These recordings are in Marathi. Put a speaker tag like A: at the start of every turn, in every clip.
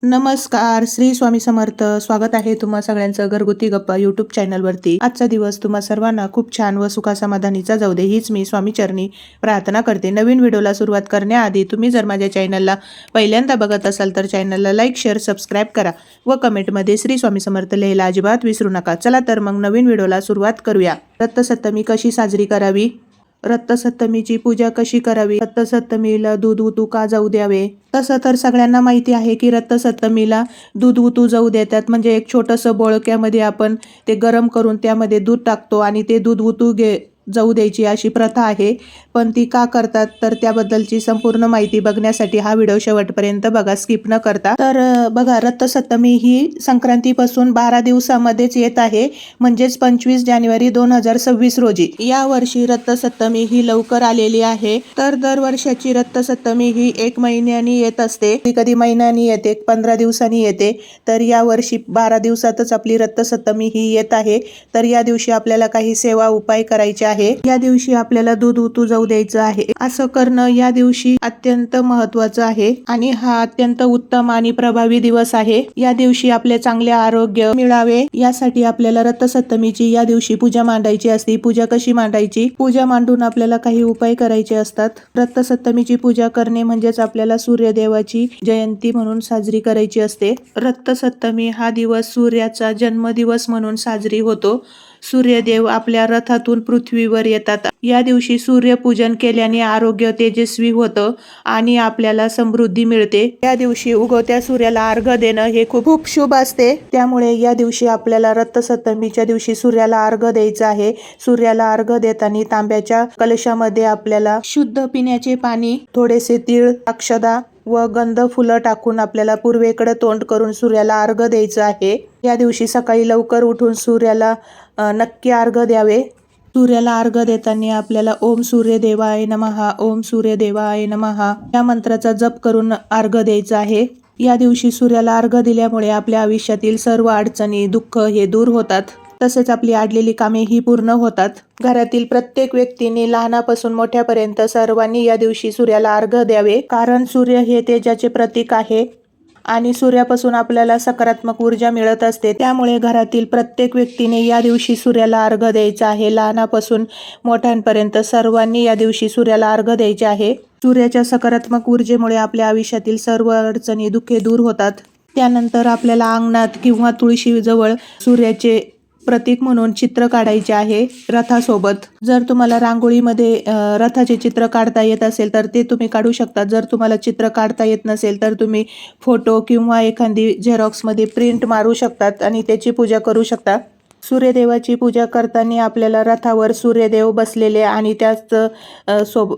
A: नमस्कार, श्री स्वामी समर्थ. स्वागत आहे तुम्हा सगळ्यांचं घरगुती गप्पा यूट्यूब चॅनलवरती. आजचा दिवस तुम्हा सर्वांना खूप छान व सुखासमाधानीचा जाऊ दे, हीच मी स्वामी चरणी प्रार्थना करते. नवीन व्हिडिओला सुरुवात करण्याआधी तुम्ही जर माझ्या चॅनलला पहिल्यांदा बघत असाल तर चॅनलला लाईक, शेअर, सबस्क्राईब करा व कमेंटमध्ये श्री स्वामी समर्थ लिहायला अजिबात विसरू नका. चला तर मग नवीन व्हिडिओला सुरुवात करूया. रथसप्तमी कशी साजरी करावी? रथसप्तमीची पूजा कशी करावी? रथसप्तमीला दूध उतू का जाऊ द्यावे? तसं तर सगळ्यांना माहिती आहे की रथसप्तमीला दूध उतू जाऊ देतात, म्हणजे एक छोटंसं बोळक्यामध्ये आपण ते गरम करून त्यामध्ये दूध टाकतो आणि ते दूध उतू जाऊ द्यायची अशी प्रथा आहे. पण ती का करतात तर त्याबद्दलची संपूर्ण माहिती बघण्यासाठी हा व्हिडिओ शेवटपर्यंत बघा, स्किप न करता. तर बघा, रथसप्तमी ही संक्रांतीपासून 12 दिवसामध्येच येत आहे, म्हणजेच 25 जानेवारी 2026 रोजी. या वर्षी रथसप्तमी ही लवकर आलेली आहे. तर दरवर्षाची रथसप्तमी ही 1 महिन्यानी येत असते, कधी महिन्यानी येते, 15 दिवसांनी येते. तर या वर्षी 12 दिवसातच आपली रथसप्तमी ही येत आहे. तर या दिवशी आपल्याला काही सेवा उपाय करायचे आहे. या दिवशी आपल्याला दूध उतू जाऊ द्यायचं आहे. असं करणं या दिवशी अत्यंत महत्वाचं आहे आणि हा अत्यंत उत्तम आणि प्रभावी दिवस आहे. या दिवशी आपले चांगले आरोग्य मिळावे यासाठी आपल्याला रथसप्तमीची या दिवशी पूजा मांडायची असते. पूजा कशी मांडायची? पूजा मांडून आपल्याला काही उपाय करायचे असतात. रथसप्तमीची पूजा करणे म्हणजेच आपल्याला सूर्यदेवाची जयंती म्हणून साजरी करायची असते. रथसप्तमी हा दिवस सूर्याचा जन्मदिवस म्हणून साजरी होतो. सूर्यदेव आपल्या रथातून पृथ्वीवर येतात. या दिवशी सूर्यपूजन केल्याने आरोग्य तेजस्वी होतं आणि आपल्याला समृद्धी मिळते. या दिवशी उगवत्या सूर्याला अर्घ्य देणं हे खूप शुभ असते. त्यामुळे या दिवशी आपल्याला रथसप्तमीच्या दिवशी सूर्याला अर्घ्य द्यायचं आहे. सूर्याला अर्घ्य देताना तांब्याच्या कलशामध्ये आपल्याला शुद्ध पिण्याचे पाणी, थोडेसे तीळ, अक्षदा व गंध फुलं टाकून आपल्याला पूर्वेकडे तोंड करून सूर्याला अर्घ्य द्यायचं आहे. या दिवशी सकाळी लवकर उठून सूर्याला नक्की अर्घ्य द्यावे. सूर्याला अर्घ्य देताना आपल्याला ओम सूर्यदेवाय नमः, ओम सूर्यदेवाय नमः या मंत्राचा जप करून अर्घ्य द्यायचा आहे. या दिवशी सूर्याला अर्घ्य दिल्यामुळे आपल्या आयुष्यातील सर्व अडचणी, दुःख हे दूर होतात. तसेच आपली अडलेली कामे ही पूर्ण होतात. घरातील प्रत्येक व्यक्तीने लहानापासून मोठ्यापर्यंत सर्वांनी या दिवशी सूर्याला अर्घ्य द्यावे, कारण सूर्य हे तेजाचे प्रतीक आहे आणि सूर्यापासून आपल्याला सकारात्मक ऊर्जा मिळत असते. त्यामुळे घरातील प्रत्येक व्यक्तीने या दिवशी सूर्याला अर्घ्य द्यायचा आहे. लहानापासून मोठ्यांपर्यंत सर्वांनी या दिवशी सूर्याला अर्घ्य द्यायचे आहे. सूर्याच्या सकारात्मक ऊर्जेमुळे आपल्या आयुष्यातील सर्व अडचणी, दुःखे दूर होतात. त्यानंतर आपल्याला अंगणात किंवा तुळशीजवळ सूर्याचे प्रतीक म्हणून चित्र काढायचे आहे रथासोबत. जर तुम्हाला रांगोळीमध्ये रथाचे चित्र काढता येत असेल तर ते तुम्ही काढू शकता. जर तुम्हाला चित्र काढता येत नसेल तर तुम्ही फोटो किंवा एखादी झेरॉक्समध्ये प्रिंट मारू शकतात आणि त्याची पूजा करू शकता. सूर्यदेवाची पूजा करताना आपल्याला रथावर सूर्यदेव बसलेले आणि त्याच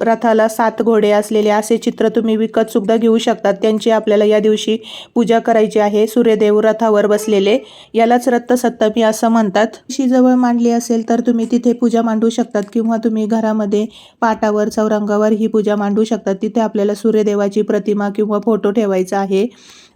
A: रथाला 7 घोडे असलेले असे चित्र तुम्ही विकत सुद्धा घेऊ शकतात. त्यांची आपल्याला या दिवशी पूजा करायची आहे. सूर्यदेव रथावर बसलेले, यालाच रथसप्तमी असं म्हणतात. जवळ मांडली असेल तर तुम्ही तिथे पूजा मांडू शकतात किंवा तुम्ही घरामध्ये पाटावर, चौरंगावर ही पूजा मांडू शकतात. तिथे आपल्याला सूर्यदेवाची प्रतिमा किंवा फोटो ठेवायचा आहे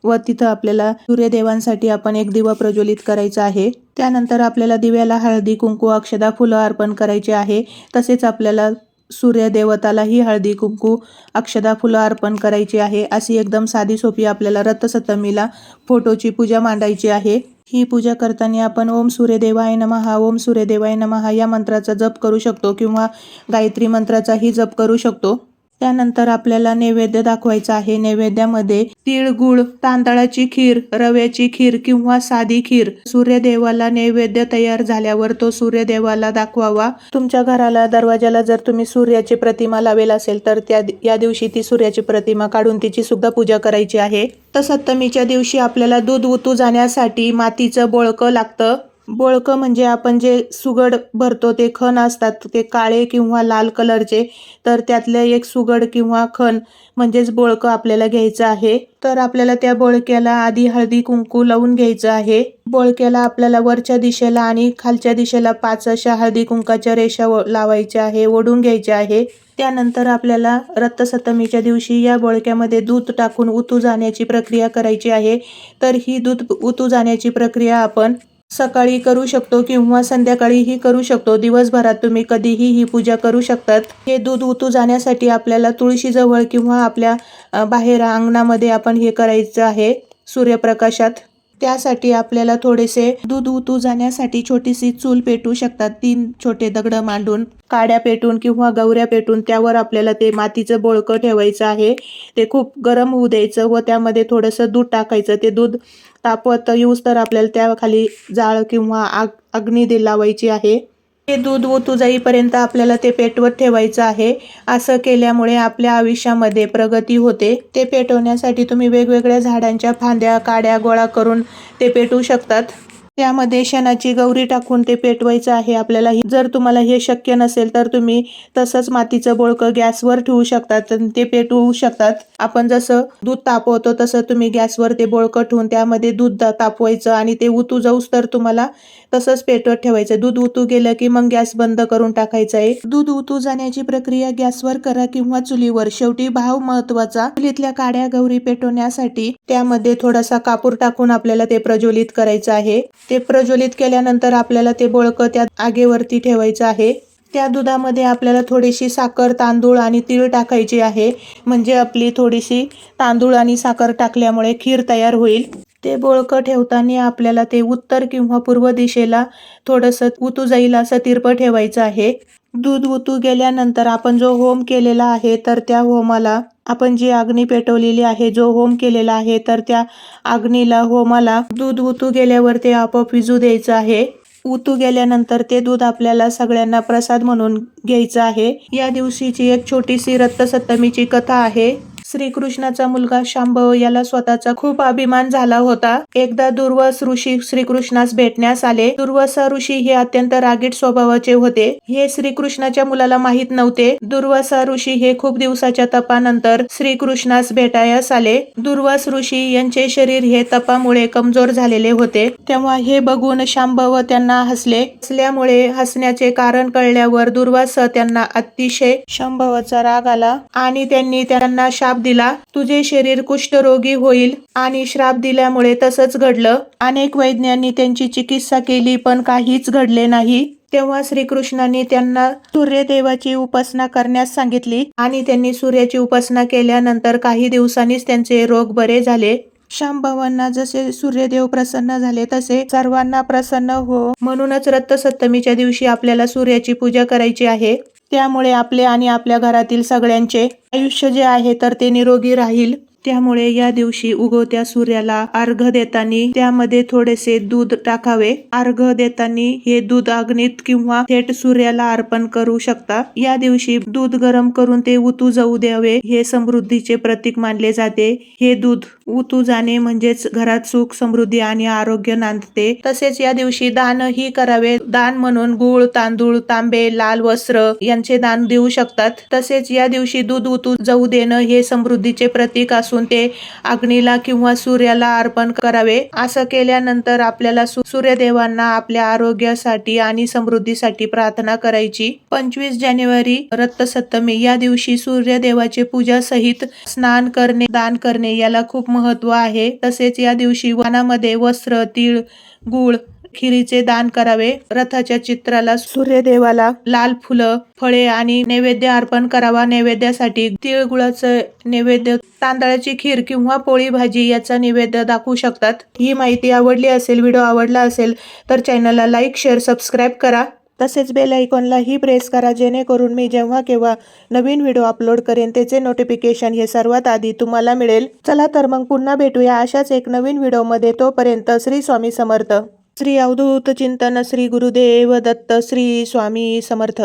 A: व तिथं आपल्याला सूर्यदेवांसाठी आपण एक दिवा प्रज्वलित करायचा आहे. त्यानंतर आपल्याला दिव्याला हळदी, कुंकू, अक्षदा, फुलं अर्पण करायचे आहे. तसेच आपल्याला सूर्यदेवतालाही हळदी, कुंकू, अक्षदा, फुलं अर्पण करायची आहे. अशी एकदम साधी सोपी आपल्याला रथसप्तमीला फोटोची पूजा मांडायची आहे. ही पूजा करताना आपण ओम सूर्यदेवाय नमः, ओम सूर्यदेवाय नमः या मंत्राचा जप करू शकतो किंवा गायत्री मंत्राचाही जप करू शकतो. त्यानंतर आपल्याला नैवेद्य दाखवायचा आहे. नैवेद्यामध्ये तीळ, गुळ, तांदळाची खीर, रव्याची खीर किंवा साधी खीर. सूर्यदेवाला नैवेद्य तयार झाल्यावर तो सूर्यदेवाला दाखवावा. तुमच्या घराला, दरवाजाला जर तुम्ही सूर्याची प्रतिमा लावेल असेल तर या दिवशी ती सूर्याची प्रतिमा काढून तिची सुद्धा पूजा करायची आहे. रथसप्तमीच्या दिवशी आपल्याला दूध उतू जाण्यासाठी मातीचं बोळकं लागतं. बोळकं म्हणजे आपण जे सुगड भरतो ते खण असतात, ते काळे किंवा लाल कलरचे. तर त्यातले एक सुगड किंवा खण म्हणजेच बोळकं आपल्याला घ्यायचं आहे. तर आपल्याला त्या बोळक्याला आधी हळदी, कुंकू लावून घ्यायचं आहे. बोळक्याला आपल्याला वरच्या दिशेला आणि खालच्या दिशेला 5 अशा हळदी कुंकाच्या रेषा लावायच्या आहे, ओढून घ्यायच्या आहे. त्यानंतर आपल्याला रथसप्तमीच्या दिवशी या बोळक्यामध्ये दूध टाकून उतू जाण्याची प्रक्रिया करायची आहे. तर ही दूध उतू जाण्याची प्रक्रिया आपण सकाळी करू शकतो किंवा संध्याकाळीही करू शकतो. दिवसभरात तुम्ही कधीही ही पूजा करू शकतात. हे दूध उतू जाण्यासाठी आपल्याला तुळशीजवळ किंवा आपल्या बाहेर अंगणामध्ये आपण हे करायचं आहे. सूर्यप्रकाशात. त्यासाठी आपल्याला थोडेसे दूध उतू जाण्यासाठी छोटीशी चूल पेटू शकतात. 3 छोटे दगड मांडून, काड्या पेटून किंवा गवऱ्या पेटून त्यावर आपल्याला ते मातीचं बोळकं ठेवायचं आहे. ते खूप गरम होऊ द्यायचं व त्यामध्ये थोडंसं दूध टाकायचं. ते दूध तापत येऊस तर आपल्याला त्याखाली जाळ किंवा अग्नी लावायची आहे. ते दूध ओतू जाईपर्यंत आपल्याला ते पेटवत ठेवायचं आहे. असं केल्यामुळे आपल्या आयुष्यामध्ये प्रगती होते. ते पेटवण्यासाठी तुम्ही वेगवेगळ्या झाडांच्या फांद्या, काड्या गोळा करून ते पेटवू शकतात. त्यामध्ये शेणाची गौरी टाकून ते पेटवायचं आहे आपल्याला. जर तुम्हाला हे शक्य नसेल तर तुम्ही तसंच मातीचं बोळकं गॅसवर ठेवू शकतात आणि ते पेटवू शकतात. आपण जसं दूध तापवतो तसं तुम्ही गॅसवर ते बोळकं ठेवून त्यामध्ये दूध तापवायचं आणि ते उतू जाऊस तर तुम्हाला तसंच पेटवत ठेवायचं. दूध उतू गेलं की मग गॅस बंद करून टाकायचं आहे. दूध उतू जाण्याची प्रक्रिया गॅसवर करा किंवा चुलीवर, शेवटी भाव महत्वाचा. चुलीतल्या काड्या गौरी पेटवण्यासाठी त्यामध्ये थोडासा कापूर टाकून आपल्याला ते प्रज्वलित करायचं आहे. ते प्रज्वलित केल्यानंतर आपल्याला ते बोळकं त्या आगेवरती ठेवायचं आहे. त्या दुधामध्ये आपल्याला थोडीशी साखर, तांदूळ आणि तीळ टाकायची आहे. म्हणजे आपली थोडीशी तांदूळ आणि साखर टाकल्यामुळे खीर तयार होईल. ते बोळकं ठेवताना आपल्याला ते उत्तर किंवा पूर्व दिशेला थोडंसं उतू जाईल असं तिरपं ठेवायचं आहे. दूध उतू गेल्यानंतर आपण जो होम केलेला आहे तर त्या होमाला, आपण जी अग्नी पेटवलेली आहे, जो होम केलेला आहे तर त्या अग्नीला, होमाला दूध उतू गेल्यावर ते आपोआप विझू द्यायचं आहे. उतू गेल्यानंतर ते दूध आपल्याला सगळ्यांना प्रसाद म्हणून घ्यायचं आहे. या दिवशीची एक छोटीशी रथसप्तमीची कथा आहे. श्रीकृष्णाचा मुलगा शांभव याला स्वतःचा खूप अभिमान झाला होता. एकदा दुर्वास ऋषी श्रीकृष्णास भेटण्यास आले. दुर्वासा ऋषी हे अत्यंत रागीट स्वभावाचे होते. हे श्रीकृष्णाच्या मुलाला माहीत नव्हते. दुर्वासा ऋषी हे खूप दिवसाच्या तपानंतर श्रीकृष्णास भेटायास आले. दुर्वास ऋषी यांचे शरीर हे तपामुळे कमजोर झालेले होते. तेव्हा हे बघून शांभव त्यांना हसले. हसल्यामुळे हसण्याचे कारण कळल्यावर दुर्वास त्यांना अतिशय शांभवाचा राग आला आणि त्यांनी त्यांना शाप दिला. तुझे शरीर कुष्ठरोगी होईल. आणि श्राप दिल्यामुळे तसंच घडलं. अनेक वैज्ञांनी त्यांची चिकित्सा केली पण काहीच घडले नाही. तेव्हा श्रीकृष्णांनी त्यांना सूर्यदेवाची उपासना करण्यास सांगितली आणि त्यांनी सूर्याची उपासना केल्यानंतर काही दिवसांनीच त्यांचे रोग बरे झाले. शांभवांना जसे सूर्यदेव प्रसन्न झाले तसे सर्वांना प्रसन्न हो म्हणूनच रथसप्तमीच्या दिवशी आपल्याला सूर्याची पूजा करायची आहे. त्यामुळे आपले आणि आपल्या घरातील सगळ्यांचे आयुष्य जे आहे तर ते निरोगी राहील. त्यामुळे या दिवशी उगवत्या सूर्याला अर्घ्य देताना त्यामध्ये थोडेसे दूध टाकावे. अर्घ्य देताना हे दूध अग्नीत किंवा थेट सूर्याला अर्पण करू शकता. या दिवशी दूध गरम करून ते उतू जाऊ द्यावे. हे समृद्धीचे प्रतीक मानले जाते. हे दूध उतू जाणे म्हणजेच घरात सुख, समृद्धी आणि आरोग्य नांदते. तसेच या दिवशी दानही करावे. दान म्हणून गूळ, तांदूळ, तांबे, लाल वस्त्र यांचे दान देऊ शकतात. तसेच या दिवशी दूध उतू जाऊ देणं हे समृद्धीचे प्रतीक असून ते अग्नीला किंवा सूर्याला अर्पण करावे. असं केल्यानंतर आपल्याला सूर्यदेवांना आपल्या आरोग्यासाठी आणि समृद्धीसाठी प्रार्थना करायची. 25 जानेवारी रथसप्तमी या दिवशी सूर्यदेवाचे पूजा सहित स्नान करणे, दान करणे याला खूप महत्व आहे. तसेच या दिवशी वाणामध्ये वस्त्र, तीळ, गूळ, खिरीचे दान करावे. रथाच्या चित्राला सूर्यदेवाला लाल फुलं, फळे आणि नैवेद्य अर्पण करावा. नैवेद्यासाठी तिळगुळाचं नैवेद्य, तांदळाची खीर किंवा पोळी भाजी याचा नैवेद्य दाखवू शकतात. ही माहिती आवडली असेल, व्हिडिओ आवडला असेल तर चॅनलला लाईक, शेअर, सबस्क्राईब करा. तसेच बेल आयकॉनलाही प्रेस करा जेणेकरून मी जेव्हा केव्हा नवीन व्हिडिओ अपलोड करेन त्याचे नोटिफिकेशन हे सर्वात आधी तुम्हाला मिळेल. चला तर मग पुन्हा भेटूया अशाच एक नवीन व्हिडिओमध्ये. तोपर्यंत श्री स्वामी समर्थ. श्री अवधूत चिंतन. श्री गुरुदेव दत्त. श्री स्वामी समर्थ.